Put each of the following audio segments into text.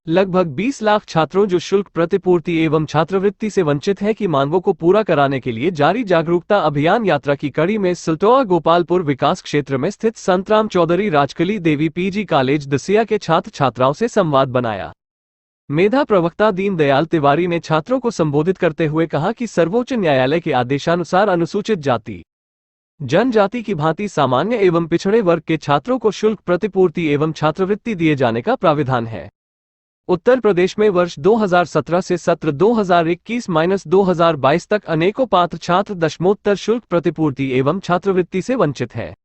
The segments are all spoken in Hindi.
लगभग 20 लाख छात्रों जो शुल्क प्रतिपूर्ति एवं छात्रवृत्ति से वंचित हैं की मांगों को पूरा कराने के लिए जारी जागरूकता अभियान यात्रा की कड़ी में सिलटोआ गोपालपुर विकास क्षेत्र में स्थित संतराम चौधरी राजकली देवी पीजी कॉलेज दसिया के छात्र छात्राओं से संवाद बनाया। मेधा प्रवक्ता दीनदयाल तिवारी ने छात्रों को संबोधित करते हुए कहा कि सर्वोच्च न्यायालय के आदेशानुसार अनुसूचित जाति जनजाति की भांति सामान्य एवं पिछड़े वर्ग के छात्रों को शुल्क प्रतिपूर्ति एवं छात्रवृत्ति दिए जाने का प्राविधान है। उत्तर प्रदेश में वर्ष 2017 से सत्र 2021-2022 तक अनेकों पात्र छात्र दशमोत्तर शुल्क प्रतिपूर्ति एवं छात्रवृत्ति से वंचित हैं।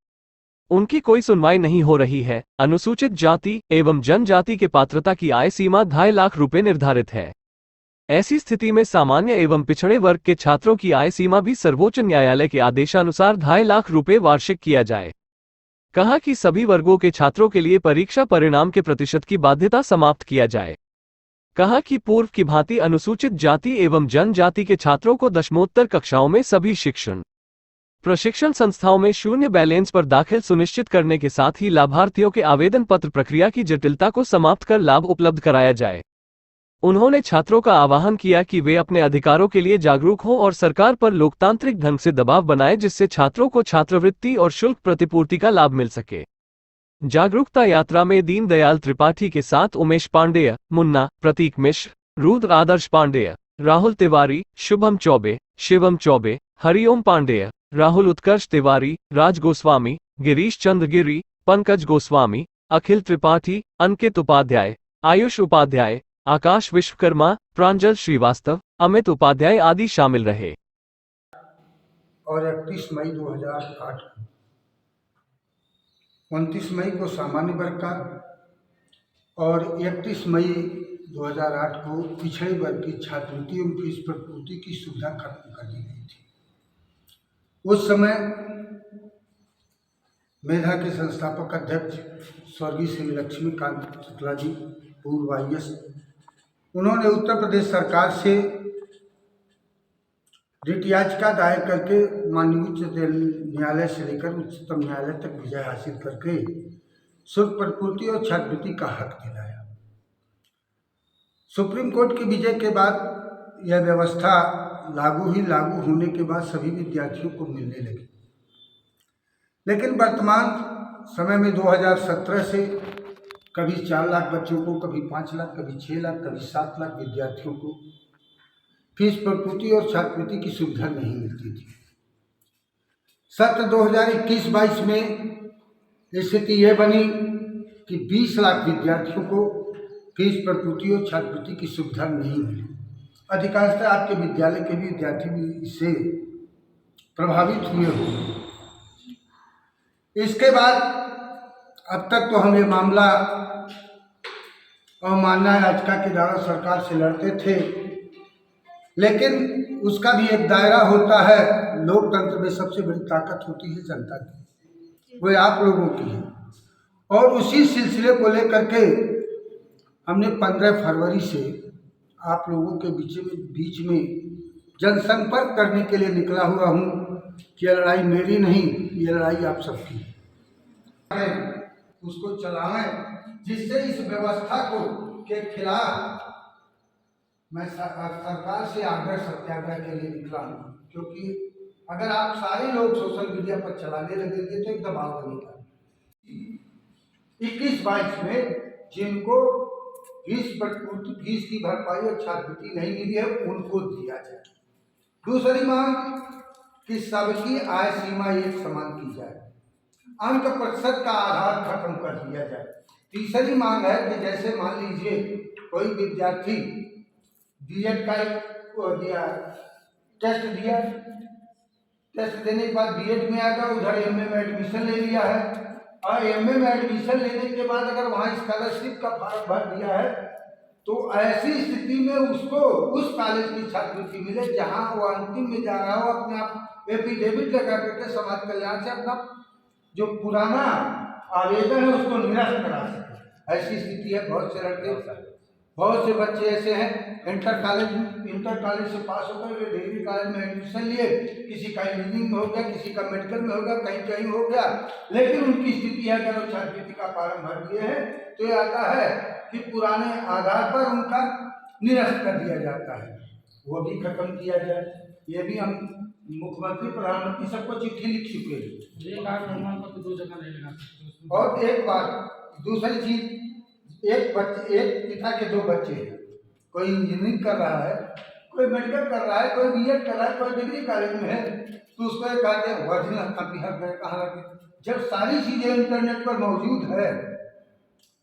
उनकी कोई सुनवाई नहीं हो रही है। अनुसूचित जाति एवं जनजाति के पात्रता की आय सीमा 2.5 लाख रुपए निर्धारित है। ऐसी स्थिति में सामान्य एवं पिछड़े वर्ग के छात्रों की आय सीमा भी सर्वोच्च न्यायालय के आदेशानुसार 2.5 लाख रुपए वार्षिक किया जाए। कहा कि सभी वर्गों के छात्रों के लिए परीक्षा परिणाम के प्रतिशत की बाध्यता समाप्त किया जाए। कहा कि पूर्व की भांति अनुसूचित जाति एवं जनजाति के छात्रों को दशमोत्तर कक्षाओं में सभी शिक्षण प्रशिक्षण संस्थाओं में शून्य बैलेंस पर दाखिल सुनिश्चित करने के साथ ही लाभार्थियों के आवेदन पत्र प्रक्रिया की जटिलता को समाप्त कर लाभ उपलब्ध कराया जाए। उन्होंने छात्रों का आह्वान किया कि वे अपने अधिकारों के लिए जागरूक हों और सरकार पर लोकतांत्रिक ढंग से दबाव बनाएं जिससे छात्रों को छात्रवृत्ति और शुल्क प्रतिपूर्ति का लाभ मिल सके। जागरूकता यात्रा में दीनदयाल त्रिपाठी के साथ उमेश पांडेय, मुन्ना, प्रतीक मिश्र, रुद्र आदर्श पांडेय, राहुल तिवारी, शुभम चौबे, शिवम चौबे, हरिओम पांडेय, राहुल उत्कर्ष तिवारी, राज गोस्वामी, गिरीश चंद्र गिरी, पंकज गोस्वामी, अखिल त्रिपाठी, अंकित उपाध्याय, आयुष उपाध्याय, आकाश विश्वकर्मा, प्रांजल श्रीवास्तव, अमित उपाध्याय आदि शामिल रहे। और 31 मई 2008 29 मई को सामान्य वर्ग का और 31 मई 2008 को पिछड़े वर्ग की छात्रवृत्ति एवं फीस प्रतिपूर्ति की सुविधा खत्म कर दी गई थी। उस समय मेधा के संस्थापक अध्यक्ष स्वर्गीय श्री लक्ष्मीकांत शुक्ला जी, पूर्व IAS, उन्होंने उत्तर प्रदेश सरकार से रिट याचिका दायर करके माननीय उच्च न्यायालय से लेकर उच्चतम न्यायालय तक विजय हासिल करके शुल्क प्रतिपूर्ति और छात्रवृत्ति का हक दिलाया। सुप्रीम कोर्ट की विजय के बाद यह व्यवस्था लागू होने के बाद सभी विद्यार्थियों को मिलने लगी। लेकिन वर्तमान समय में 2017 से कभी 4 लाख बच्चों को, कभी 5 लाख, कभी 6 लाख, कभी 7 लाख विद्यार्थियों को फीस प्रतिपूर्ति और छात्रवृत्ति की सुविधा नहीं मिलती थी। सत्र 2021-22 में स्थिति यह बनी कि 20 लाख विद्यार्थियों को फीस प्रतिपूर्ति और छात्रवृत्ति की सुविधा नहीं मिली। अधिकांशतः आपके विद्यालय के भी विद्यार्थी भी इससे प्रभावित हुए होंगे। इसके बाद अब तक तो हम ये मामला अवमानना याचिका के द्वारा सरकार से लड़ते थे, लेकिन उसका भी एक दायरा होता है। लोकतंत्र में सबसे बड़ी ताकत होती है जनता की, वो आप लोगों की है। और उसी सिलसिले को लेकर के हमने 15 फरवरी से आप लोगों के बीच में जनसंपर्क करने के लिए निकला हुआ हूँ कि यह लड़ाई मेरी नहीं, ये लड़ाई आप सबकी है। उसको चलाएं जिससे इस व्यवस्था को के खिलाफ मैं सरकार से आग्रह सत्याग्रह के लिए निकला हूँ, क्योंकि अगर आप सारे लोग सोशल मीडिया पर चलाने लगेंगे तो एक दबाव बनेगा। 21-22 में जिनको फीस की भरपाई और छात्रवृत्ति नहीं मिली है उनको दिया जाए। दूसरी मांग कि सबकी आय सीमा एक समान की जाए, अंक प्रतिशत का आधार खत्म कर दिया जाए। तीसरी मांग है कि जैसे मान लीजिए कोई विद्यार्थी B.Ed का टेस्ट दिया, टेस्ट देने के बाद B.Ed में आ गया, उधर MA में एडमिशन ले लिया है और MA में एडमिशन लेने के बाद अगर वहाँ स्कॉलरशिप का फॉर्म भर दिया है तो ऐसी स्थिति में उसको उस कॉलेज की छात्रवृत्ति मिले जहाँ वो अंतिम में जा रहा हो, अपने आप एफिडेविट लगा करके समाज कल्याण से अपना जो पुराना आवेदन है उसको निरस्त करा सके। ऐसी स्थिति है बहुत से लड़के बहुत से बच्चे ऐसे हैं इंटर कॉलेज से पास होकर के डिग्री कॉलेज में एडमिशन लिए, किसी का इंजीनियरिंग में हो गया, किसी का मेडिकल में हो गया, कहीं कहीं हो गया, लेकिन उनकी स्थिति है अगर वो छात्रवृत्ति का फॉर्म भर दिए हैं तो ये आता है कि पुराने आधार पर उनका निरस्त कर दिया जाता है, वो भी खत्म किया जाए। ये भी हम मुख्यमंत्री प्रधानमंत्री सबको चिट्ठी लिख चुके हैं। 2 जगह नहीं लगा सकते। और एक बात, दूसरी चीज, एक पिता के 2 बच्चे हैं, कोई इंजीनियरिंग कर रहा है, कोई मेडिकल कर रहा है, कोई बीएड कर रहा है, कोई डिग्री कॉलेज में है, तो उसको ये कहते हैं ओरिजिनल कॉपी हर जगह कहाँ रखें, जब सारी चीजें इंटरनेट पर मौजूद है।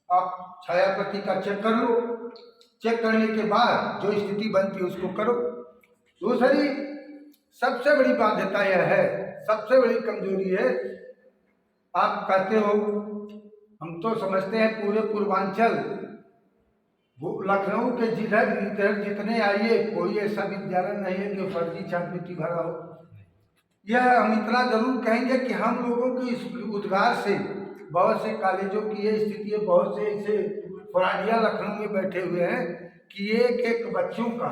आप छायाप्रति का चेक कर लो, चेक करने के बाद जो स्थिति बनती है उसको करो। दूसरी सबसे बड़ी बाध्यता यह है, सबसे बड़ी कमजोरी है, आप कहते हो, हम तो समझते हैं पूरे पूर्वांचल लखनऊ के जिधर जितने आइए कोई ऐसा विद्यालय नहीं है जो फर्जी छात्रवृत्ति भरा हो। यह हम इतना जरूर कहेंगे कि हम लोगों के इस उद्गार से बहुत से कॉलेजों की ये स्थिति है, बहुत से ऐसे फराडिया लखनऊ में बैठे हुए हैं कि एक बच्चों का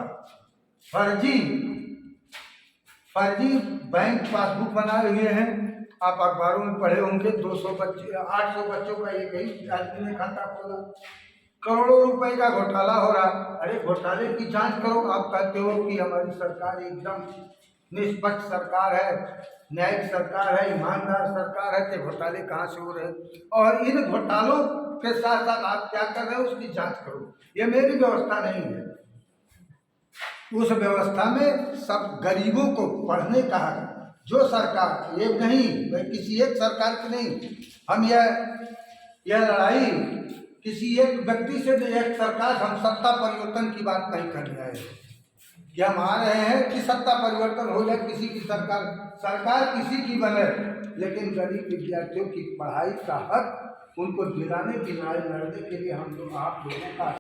फर्जी बैंक पासबुक बनाए हुए हैं। आप अखबारों में पढ़े होंगे 200 बच्चे 800 बच्चों का एक ही आदमी ने खाता खोला, करोड़ों रुपए का घोटाला हो रहा। अरे घोटाले की जांच करो। आप कहते हो कि हमारी सरकार एकदम निष्पक्ष सरकार है, न्यायिक सरकार है, ईमानदार सरकार है, तो घोटाले कहाँ से हो रहे हैं? और इन घोटालों के साथ साथ आप क्या कर रहे हो उसकी जांच करो। ये मेरी व्यवस्था नहीं है, उस व्यवस्था में सब गरीबों को पढ़ने का है। जो सरकार, ये नहीं भाई किसी एक सरकार की नहीं, हम यह लड़ाई किसी एक व्यक्ति से, एक सरकार, हम सत्ता परिवर्तन की बात नहीं करने आए कि हम आ रहे हैं कि सत्ता परिवर्तन हो जाए, किसी की सरकार किसी की बने, लेकिन गरीब विद्यार्थियों की पढ़ाई का हक उनको दिलाने की लड़ाई लड़ने के लिए हम लोग आप लोगों का